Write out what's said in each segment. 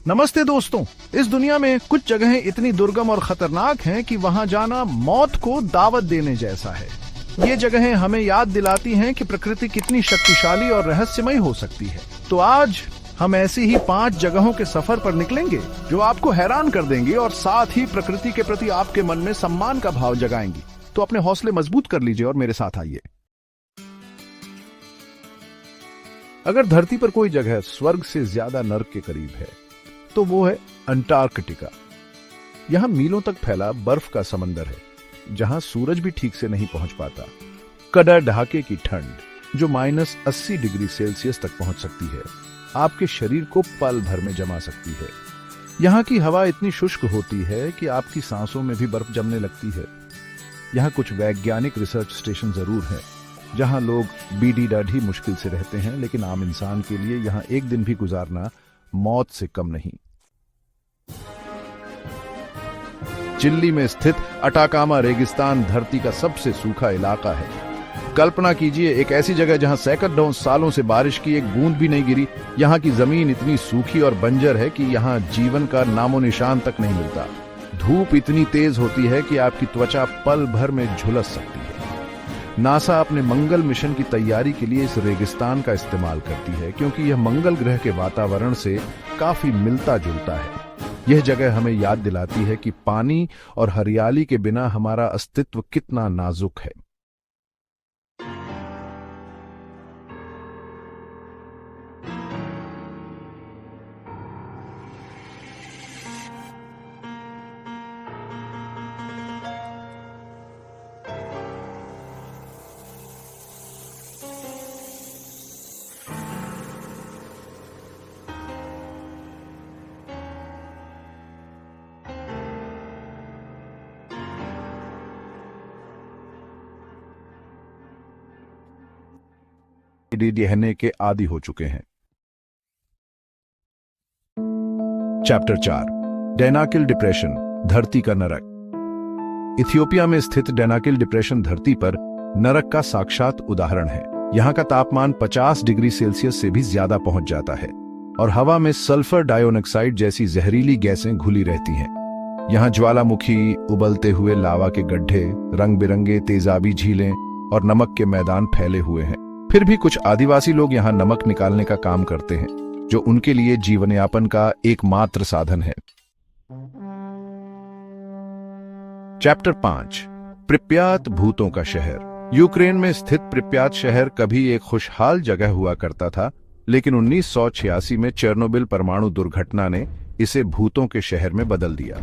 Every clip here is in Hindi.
नमस्ते दोस्तों। इस दुनिया में कुछ जगहें इतनी दुर्गम और खतरनाक हैं कि वहां जाना मौत को दावत देने जैसा है। ये जगहें हमें याद दिलाती हैं कि प्रकृति कितनी शक्तिशाली और रहस्यमयी हो सकती है। तो आज हम ऐसी ही 5 जगहों के सफर पर निकलेंगे जो आपको हैरान कर देंगे और साथ ही प्रकृति के प्रति आपके मन में सम्मान का भाव जगाएंगी। तो अपने हौसले मजबूत कर लीजिए और मेरे साथ आइए। अगर धरती पर कोई जगह स्वर्ग से ज्यादा नर्क के करीब है तो वो है अंटार्कटिका। यहां मीलों तक फैला बर्फ का समंदर है जहां सूरज भी ठीक से नहीं पहुंच पाता। कड़ा ढाके की ठंड जो -80 डिग्री सेल्सियस तक पहुंच सकती है आपके शरीर को पल भर में जमा सकती है। यहां की हवा इतनी शुष्क होती है कि आपकी सांसों में भी बर्फ जमने लगती है। यहां कुछ वैज्ञानिक रिसर्च स्टेशन जरूर हैं जहां लोग बीडी दाढ़ी मुश्किल से रहते हैं, लेकिन आम इंसान के लिए यहां एक दिन भी गुजारना मौत से कम नहीं। चिली में स्थित अटाकामा रेगिस्तान धरती का सबसे सूखा इलाका है। कल्पना कीजिए एक ऐसी जगह जहां सैकड़ों सालों से बारिश की एक बूंद भी नहीं गिरी। यहां की जमीन इतनी सूखी और बंजर है कि यहां जीवन का नामो निशान तक नहीं मिलता। धूप इतनी तेज होती है कि आपकी त्वचा पल भर में झुलस सकती है। नासा अपने मंगल मिशन की तैयारी के लिए इस रेगिस्तान का इस्तेमाल करती है क्योंकि यह मंगल ग्रह के वातावरण से काफी मिलता जुलता है। यह जगह हमें याद दिलाती है कि पानी और हरियाली के बिना हमारा अस्तित्व कितना नाजुक है। रहने के आदी हो चुके हैं। चैप्टर 4 डेनाकिल डिप्रेशन, धरती का नरक। इथियोपिया में स्थित डेनाकिल डिप्रेशन धरती पर नरक का साक्षात उदाहरण है। यहां का तापमान 50 डिग्री सेल्सियस से भी ज्यादा पहुंच जाता है और हवा में सल्फर डाइऑक्साइड जैसी जहरीली गैसें घुली रहती हैं। यहां ज्वालामुखी, उबलते हुए लावा के गड्ढे, रंग बिरंगे तेजाबी झीलें और नमक के मैदान फैले हुए हैं। फिर भी कुछ आदिवासी लोग यहां नमक निकालने का काम करते हैं जो उनके लिए जीवनयापन का एकमात्र साधन है। चैप्टर 5 प्रिप्यात, भूतों का शहर। यूक्रेन में स्थित प्रिप्यात शहर कभी एक खुशहाल जगह हुआ करता था, लेकिन 1986 में चेर्नोबिल परमाणु दुर्घटना ने इसे भूतों के शहर में बदल दिया।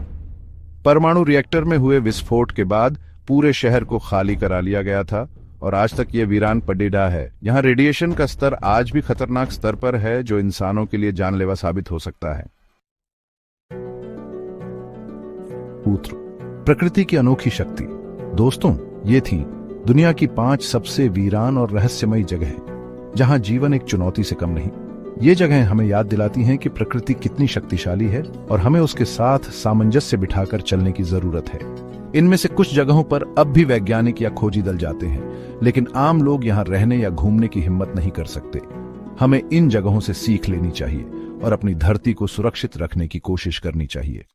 परमाणु रिएक्टर में हुए विस्फोट के बाद पूरे शहर को खाली करा लिया गया था और आज तक यह वीरान पडीडा है। यहाँ रेडिएशन का स्तर आज भी खतरनाक स्तर पर है जो इंसानों के लिए जानलेवा साबित हो सकता है। पुत्र, प्रकृति की अनोखी शक्ति। दोस्तों, ये थी दुनिया की 5 सबसे वीरान और रहस्यमयी जगहें जहां जीवन एक चुनौती से कम नहीं। ये जगहें हमें याद दिलाती हैं कि प्रकृति कितनी शक्तिशाली है और हमें उसके साथ सामंजस्य बिठाकर चलने की जरूरत है। इनमें से कुछ जगहों पर अब भी वैज्ञानिक या खोजी दल जाते हैं, लेकिन आम लोग यहां रहने या घूमने की हिम्मत नहीं कर सकते। हमें इन जगहों से सीख लेनी चाहिए और अपनी धरती को सुरक्षित रखने की कोशिश करनी चाहिए।